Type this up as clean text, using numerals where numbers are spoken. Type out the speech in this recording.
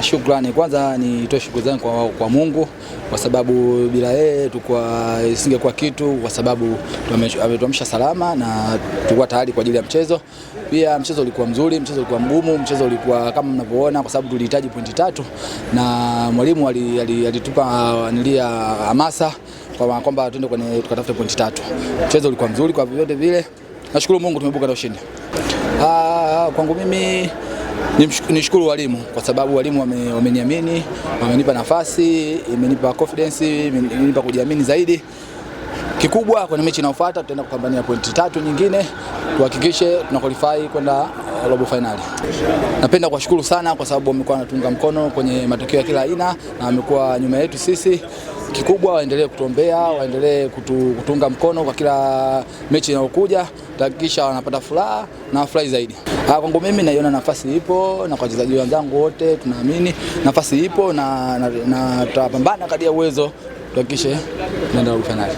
Shukrani, kwanza nitoe shukrani zangu kwa Mungu kwa sababu bila yeye isingekuwa kitu, kwa sababu ametuamsha salama na tulikuwa tayari kwa ajili ya mchezo. Pia mchezo ulikuwa mzuri, mchezo ulikuwa mgumu, mchezo ulikuwa kama mnavyoona kwa sababu tulihitaji pointi 3 na mwalimu alitupa hamasa kwamba tuende tukatafute pointi 3. Mchezo ulikuwa mzuri kwa vyote vile. Nashukuru Mungu tumebuka na ushindi. Kwangu mimi nishukuru walimu kwa sababu walimu wameniamini, wamenipa nafasi, imenipa confidence, imenipa kujiamini zaidi. Kikubwa kwenye mechi inayofuata tutaenda kupambania pointi 3 nyingine, tuhakikishe tuna qualify kwenda robo finali. Napenda kuwashukuru sana kwa sababu wamekuwa wanatunga mkono kwenye matokeo ya kila aina na wamekuwa nyuma yetu sisi. Kikubwa waendelee kutuombea, waendelee kutunga mkono kwa kila mechi inayokuja, tuhakikisha wanapata furaha na furahi zaidi. Kwangu mimi naiona nafasi ipo na kwa wachezaji wenzangu wote tunaamini nafasi ipo na tutapambana kadri ya uwezo tuhakikishe tunaenda robo finali.